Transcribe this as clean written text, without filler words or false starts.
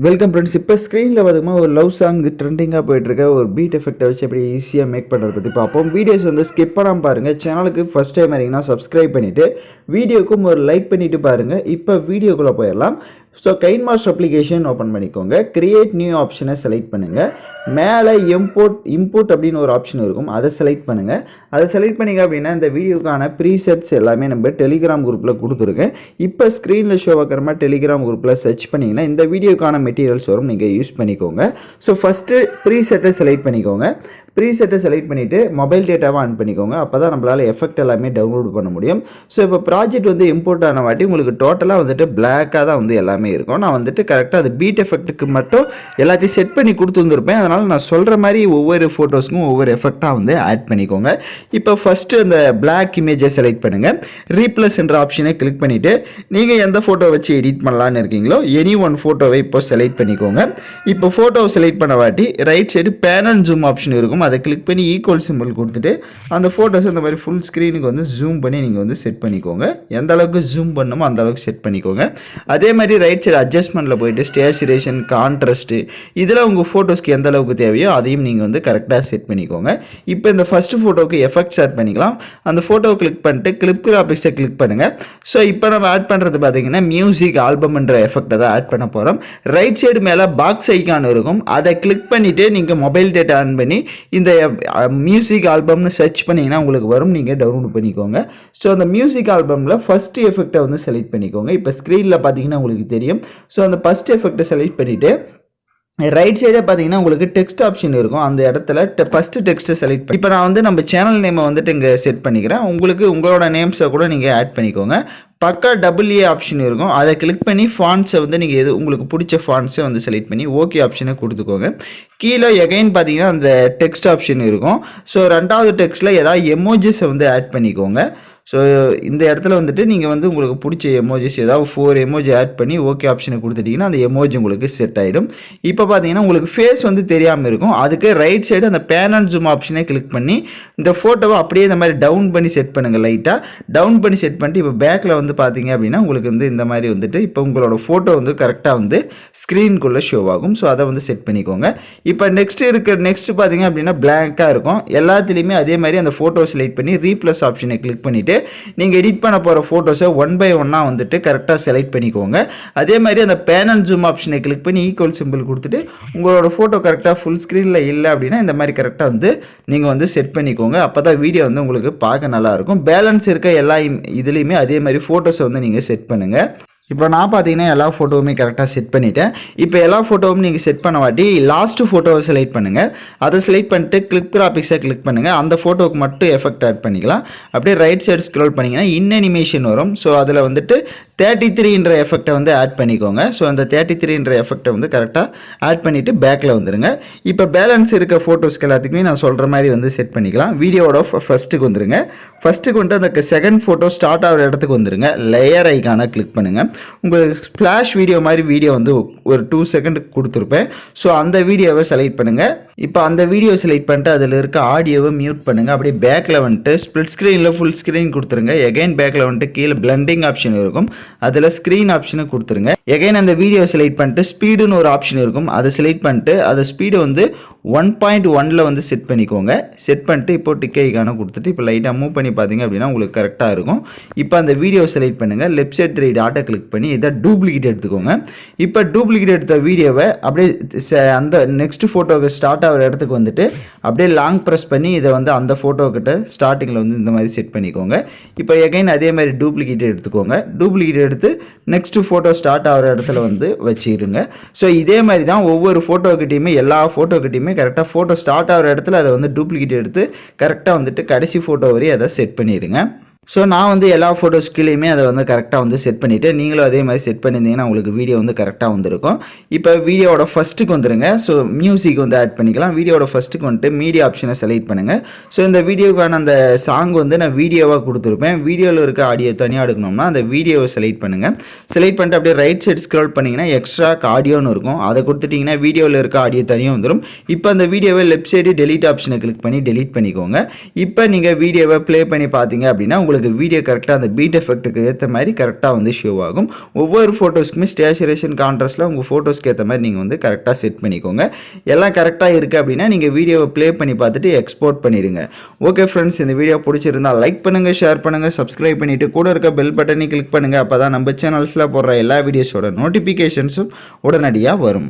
Welcome friends. இப்போ ஸ்க்ரீனில் பார்த்தீங்கன்னா ஒரு லவ் சாங் ட்ரெண்டிங்காக போயிட்டுருக்க ஒரு பீட் எஃபெக்ட்டை வச்சு எப்படி ஈஸியாக மேக் பண்ணுறது பற்றி பார்ப்போம். வீடியோஸ் வந்து ஸ்கிப் பண்ணாமல் பாருங்கள். சேனலுக்கு ஃபஸ்ட் டைம் வரீங்கன்னா சப்ஸ்கிரைப் பண்ணிவிட்டு வீடியோக்கும் ஒரு லைக் பண்ணிவிட்டு பாருங்கள். இப்போ வீடியோக்குள்ளே போயிடலாம். ஸோ கைன்மாஸ்டர் அப்ளிகேஷன் ஓப்பன் பண்ணிக்கோங்க. கிரியேட் நியூ ஆப்ஷனை செலக்ட் பண்ணுங்கள். மேலே இம்போர்ட் அப்படின்னு ஒரு ஆப்ஷன் இருக்கும், அதை செலக்ட் பண்ணுங்கள். அதை செலக்ட் பண்ணிங்க அப்படின்னா இந்த வீடியோக்கான ப்ரீசெட்ஸ் எல்லாமே நம்ம டெலிகிராம் குரூப்பில் கொடுத்துருக்கேன். இப்போ ஸ்க்ரீனில் ஷோ ஆகிற மாதிரி டெலிகிராம் குரூப்பில் சர்ச் பண்ணிங்கன்னா இந்த வீடியோக்கான மெட்டீரியல்ஸ் வரும், நீங்கள் யூஸ் பண்ணிக்கோங்க. ஸோ ஃபஸ்ட்டு ப்ரீசெட்டை செலக்ட் பண்ணிக்கோங்க. ப்ரீசெட்டை செலக்ட் பண்ணிவிட்டு மொபைல் டேட்டாவை ஆன் பண்ணிக்கோங்க. அப்போ தான் நம்மளால் எஃபெக்ட் எல்லாமே டவுன்லோட் பண்ண முடியும். ஸோ இப்போ ப்ராஜெக்ட் வந்து இம்போர்ட் ஆன வாட்டி உங்களுக்கு டோட்டலாக வந்துட்டு பிளாக்காக தான் வந்து எல்லாமே இருக்கும். நான் வந்துட்டு கரெக்டாக அது பீட் எஃபெக்ட்டுக்கு மட்டும் எல்லாத்தையும் செட் பண்ணி கொடுத்துருந்துருப்பேன். அதனால் நான் சொல்கிற மாதிரி ஒவ்வொரு ஃபோட்டோஸ்க்கும் ஒவ்வொரு எஃபெக்டாக வந்து ஆட் பண்ணிக்கோங்க. இப்போ ஃபஸ்ட்டு அந்த பிளாக் இமேஜை செலக்ட் பண்ணுங்கள். ரீப்ளஸ் என்ற ஆப்ஷனை கிளிக் பண்ணிவிட்டு நீங்கள் எந்த ஃபோட்டோ வச்சு எடிட் பண்ணலான்னு இருக்கீங்களோ எனி ஒன் ஃபோட்டோவை இப்போ செலக்ட் பண்ணிக்கோங்க. இப்போ ஃபோட்டோவை செலக்ட் பண்ண வாட்டி right side pane and zoom option இருக்கும், அதை கிளிக் பண்ணி ஈக்குவல் சிம்பிள் கொடுத்துட்டு அந்த ஃபோட்டோஸ் இந்த மாதிரி ஃபுல் ஸ்க்ரீனுக்கு வந்து ஜூம் பண்ணி நீங்கள் வந்து செட் பண்ணிக்கோங்க. எந்த அளவுக்கு ஜூம் பண்ணணுமோ அந்த அளவுக்கு செட் பண்ணிக்கோங்க. அதே மாதிரி ரைட் சைடு அட்ஜஸ்ட்மெண்ட்டில் போயிட்டு ஸ்டேச்சுரேஷன், கான்ட்ராஸ்ட்டு இதில் உங்கள் ஃபோட்டோஸ்க்கு எந்த அளவுக்கு தேவையோ அதையும் நீங்கள் வந்து கரெக்டாக செட் பண்ணிக்கோங்க. இப்போ இந்த ஃபஸ்ட்டு ஃபோட்டோவுக்கு எஃபெக்ட்ஸ் ஆட் பண்ணிக்கலாம். அந்த ஃபோட்டோவை கிளிக் பண்ணிட்டு கிளிப் கிராபிக்ஸை கிளிக் பண்ணுங்கள். ஸோ இப்போ நம்ம ஆட் பண்ணுறது பார்த்தீங்கன்னா மியூசிக் ஆல்பம்ன்ற எஃபெக்டை தான் ஆட் பண்ண போகிறோம். ரைட் சைடு மேலே பாக்ஸ் ஐக்கான் இருக்கும், அதை கிளிக் பண்ணிவிட்டு நீங்கள் மொபைல் டேட்டா ஆன் பண்ணி இந்த மியூசிக் ஆல்பம்னு சர்ச் பண்ணிங்கன்னா உங்களுக்கு வரும், நீங்கள் டவுன்லோட் பண்ணிக்கோங்க. ஸோ அந்த மியூசிக் ஆல்பமில் ஃபஸ்ட்டு எஃபெக்டை வந்து செலக்ட் பண்ணிக்கோங்க. இப்போ ஸ்க்ரீனில் பார்த்தீங்கன்னா உங்களுக்கு தெரியும். ஸோ அந்த ஃபஸ்ட் எஃபெக்டை செலக்ட் பண்ணிவிட்டு ரைட் சைடே பார்த்தீங்கன்னா உங்களுக்கு டெக்ஸ்ட் ஆப்ஷன் இருக்கும், அந்த இடத்துல ஃபஸ்ட்டு டெக்ஸ்ட்டை செலக்ட் பண்ணி இப்போ நான் வந்து நம்ம சேனல் நேமை வந்துட்டு இங்கே செட் பண்ணிக்கிறேன். உங்களுக்கு உங்களோட நேம்ஸை கூட நீங்கள் ஆட் பண்ணிக்கோங்க. பக்கா AA ஆப்ஷன் இருக்கும், அதை கிளிக் பண்ணி ஃபாண்ட்ஸை வந்து நீங்கள் எது உங்களுக்கு பிடிச்ச ஃபாண்ட்ஸை வந்து செலக்ட் பண்ணி ஓகே ஆப்ஷனை கொடுத்துக்கோங்க. கீழே எகைன் பார்த்தீங்கன்னா அந்த டெக்ஸ்ட் ஆப்ஷன் இருக்கும். ஸோ ரெண்டாவது டெக்ஸ்ட்டில் ஏதாவது எமோஜிஸை வந்து ஆட் பண்ணிக்கோங்க. ஸோ இந்த இடத்துல வந்துட்டு நீங்கள் வந்து உங்களுக்கு பிடிச்ச எமோஜிஸ் ஏதாவது 4 எமோஜி ஆட் பண்ணி ஓகே ஆப்ஷனை கொடுத்துட்டிங்கன்னா அந்த எமோஜி உங்களுக்கு செட் ஆகிடும். இப்போ பார்த்தீங்கன்னா உங்களுக்கு ஃபேஸ் வந்து தெரியாமல் இருக்கும், அதுக்கு ரைட் சைடு அந்த பேன் அண்ட் ஜூம் ஆப்ஷனை கிளிக் பண்ணி இந்த ஃபோட்டோவை அப்படியே இந்த மாதிரி டவுன் பண்ணி செட் பண்ணுங்கள். லைட்டாக டவுன் பண்ணி செட் பண்ணிட்டு இப்போ பேக்கில் வந்து பார்த்தீங்க அப்படின்னா உங்களுக்கு வந்து இந்த மாதிரி வந்துட்டு இப்போ உங்களோட ஃபோட்டோ வந்து கரெக்டாக வந்து ஸ்க்ரீனுக்குள்ளே ஷோ ஆகும். ஸோ அதை வந்து செட் பண்ணிக்கோங்க. இப்போ நெக்ஸ்ட்டு பார்த்தீங்க அப்படின்னா பிளாங்காக இருக்கும். எல்லாத்துலேயுமே அதே மாதிரி அந்த ஃபோட்டோ செலக்ட் பண்ணி ரீப்ளஸ் ஆப்ஷனை கிளிக் பண்ணிவிட்டு நீங்கள் எடிட் பண்ண போகிற ஃபோட்டோஸை 1 by 1 வந்துட்டு கரெக்டாக செலக்ட் பண்ணிக்கோங்க. அதே மாதிரி அந்த பேன் அண்ட் ஜூம் ஆப்ஷனை கிளிக் பண்ணி ஈக்குவல் சிம்பிள் கொடுத்துட்டு உங்களோட ஃபோட்டோ கரெக்டாக ஃபுல் ஸ்க்ரீனில் இல்லை அப்படின்னா இந்த மாதிரி கரெக்டாக வந்து நீங்கள் வந்து செட் பண்ணிக்கோங்க. அப்போ தான் வீடியோ வந்து உங்களுக்கு பார்க்க நல்லாயிருக்கும். பேலன்ஸ் இருக்க எல்லா இதுலேயுமே அதே மாதிரி ஃபோட்டோஸை வந்து நீங்கள் செட் பண்ணுங்கள். இப்போ நான் பார்த்தீங்கன்னா எல்லா ஃபோட்டோவுமே கரெக்டாக செட் பண்ணிவிட்டேன். இப்போ எல்லா ஃபோட்டோவும் நீங்கள் செட் பண்ண வாட்டி லாஸ்ட்டு ஃபோட்டோவை செலக்ட் பண்ணுங்கள். அதை செலக்ட் பண்ணிட்டு கிளிப் கிராபிக்ஸை கிளிக் பண்ணுங்கள். அந்த ஃபோட்டோவுக்கு மட்டும் எஃபெக்ட் ஆட் பண்ணிக்கலாம். அப்படியே ரைட் சைடு ஸ்க்ரோல் பண்ணிங்கன்னா அனிமேஷன் வரும். ஸோ அதில் வந்துட்டு 33ன்ற எஃபெக்டை வந்து ஆட் பண்ணிக்கோங்க. ஸோ அந்த 33ன்ற எஃபெக்டை வந்து கரெக்டாக ஆட் பண்ணிவிட்டு பேக்கில் வந்துடுங்க. இப்போ பேலன்ஸ் இருக்க ஃபோட்டோஸ்க்கு எல்லாத்துக்குமே நான் சொல்கிற மாதிரி வந்து செட் பண்ணிக்கலாம். வீடியோவோட ஃபஸ்ட்டுக்கு வந்துடுங்க. ஃபஸ்ட்டுக்கு வந்துட்டு அந்த செகண்ட் ஃபோட்டோ ஸ்டார்ட் ஆகிற இடத்துக்கு வந்துடுங்க. லேயர் ஐக்கானை கிளிக் பண்ணுங்கள். உங்களுக்கு ஸ்ப்ளாஷ் வீடியோ மாதிரி வீடியோ வந்து ஒரு 2 செகண்டுக்கு கொடுத்துருப்பேன். ஸோ அந்த வீடியோவை செலக்ட் பண்ணுங்கள். இப்போ அந்த வீடியோ செலக்ட் பண்ணிட்டு அதில் இருக்க ஆடியோவை மியூட் பண்ணுங்கள். அப்படியே பேக்கில் வந்துட்டு ஸ்ப்ளிட் ஸ்க்ரீனில் ஃபுல் ஸ்க்ரீன் கொடுத்துருங்க. எகைன் பேக்கில் வந்துட்டு கீழே பிளண்டிங் ஆப்ஷன் இருக்கும், அதில் ஸ்க்ரீன் ஆப்ஷனை கொடுத்துருங்க. எகைன் அந்த வீடியோ செலக்ட் பண்ணிட்டு ஸ்பீடுன்னு ஒரு ஆப்ஷன் இருக்கும், அதை செலக்ட் பண்ணிட்டு அதை ஸ்பீடு வந்து 1.1ல் வந்து செட் பண்ணிக்கோங்க. செட் பண்ணிட்டு இப்போ டிக் ஐக்கானை கொடுத்துட்டு இப்போ லைட்டாக மூவ் பண்ணி பார்த்தீங்க அப்படின்னா உங்களுக்கு கரெக்டாக இருக்கும். இப்போ அந்த வீடியோ செலக்ட் பண்ணுங்கள். லெஃப்ட் சைட் 3 டாட்டை கிளிக் பண்ணி இதை டூப்ளிகேட் எடுத்துக்கோங்க. இப்போ டூப்ளிகேட் எடுத்த வீடியோவை அப்படியே அந்த நெக்ஸ்ட் ஃபோட்டோவுக்கு ஸ்டார்ட் ஆகிற இடத்துக்கு வந்துட்டு அப்படியே லாங் ப்ரெஸ் பண்ணி இதை வந்து அந்த ஃபோட்டோக்கிட்ட ஸ்டார்டிங்கில் வந்து இந்த மாதிரி செட் பண்ணிக்கோங்க. இப்போ எகைன் அதே மாதிரி டூப்ளிகேட் எடுத்துக்கோங்க. டூப்ளிகேட் எடுத்து நெக்ஸ்ட் ஃபோட்டோ ஸ்டார்ட் ஆகிற இடத்துல வந்து வச்சுருங்க. ஸோ இதே மாதிரி தான் ஒவ்வொரு ஃபோட்டோக்கிட்டையுமே எல்லா ஃபோட்டோக்கிட்டையுமே கரெக்டாக ஃபோட்டோ ஸ்டார்ட் ஆகிற இடத்துல அதை வந்து டூப்ளிகேட் எடுத்து கரெக்டாக வந்துட்டு கடைசி ஃபோட்டோ வரையும் அதை செட் பண்ணிடுங்க. ஸோ நான் வந்து எல்லா ஃபோட்டோஸ்க்குலேயுமே அதை வந்து கரெக்டாக வந்து செட் பண்ணிவிட்டு நீங்களும் அதே மாதிரி செட் பண்ணியிருந்தீங்கன்னா உங்களுக்கு வீடியோ வந்து கரெக்டாக வந்துருக்கும். இப்போ வீடியோவோட ஃபஸ்ட்டுக்கு வந்துடுங்க. ஸோ மியூசிக் வந்து ஆட் பண்ணிக்கலாம். வீடியோட ஃபஸ்ட்டுக்கு வந்துட்டு மீடியா ஆப்ஷனை செலக்ட் பண்ணுங்கள். ஸோ இந்த வீடியோக்கான அந்த சாங் வந்து நான் வீடியோவாக கொடுத்துருப்பேன். வீடியோவில் இருக்க ஆடியோ தனியாக எடுக்கணும்னா அந்த வீடியோவை செலக்ட் பண்ணுங்கள். செலக்ட் பண்ணிட்டு அப்படியே ரைட் சைடு ஸ்க்ரோல் பண்ணிங்கன்னா எக்ஸ்ட்ரா ஆடியோன்னு இருக்கும், அதை கொடுத்துட்டிங்கன்னா வீடியோவில் இருக்க ஆடியோ தனியாக வந்துடும். இப்போ அந்த வீடியோவை லெஃப்ட் சைடு டெலீட் ஆப்ஷனை கிளிக் பண்ணி டெலீட் பண்ணிக்கோங்க. இப்போ நீங்கள் வீடியோவை ப்ளே பண்ணி பார்த்தீங்க அப்படின்னா உங்களுக்கு வீடியோ கரெக்டாக அந்த பீட் எஃபெக்ட்டுக்கு ஏற்ற மாதிரி கரெக்டாக வந்து ஷோ ஆகும். ஒவ்வொரு ஃபோட்டோஸ்க்குமே சேச்சுரேஷன் கான்ட்ராஸ்ட்டில் உங்கள் ஃபோட்டோஸ்க்கு ஏற்ற மாதிரி நீங்கள் வந்து கரெக்டாக செட் பண்ணிக்கோங்க. எல்லாம் கரெக்டாக இருக்குது அப்படின்னா நீங்கள் வீடியோவை ப்ளே பண்ணி பார்த்துட்டு எக்ஸ்போர்ட் பண்ணிவிடுங்க. ஓகே ஃப்ரெண்ட்ஸ், இந்த வீடியோ பிடிச்சிருந்தால் லைக் பண்ணுங்கள், ஷேர் பண்ணுங்கள், சப்ஸ்கிரைப் பண்ணிவிட்டு கூட இருக்க பெல் பட்டனை கிளிக் பண்ணுங்கள். அப்போ தான் நம்ம சேனல்ஸில் போடுற எல்லா வீடியோஸோட நோட்டிஃபிகேஷன்ஸும் உடனடியாக வரும்.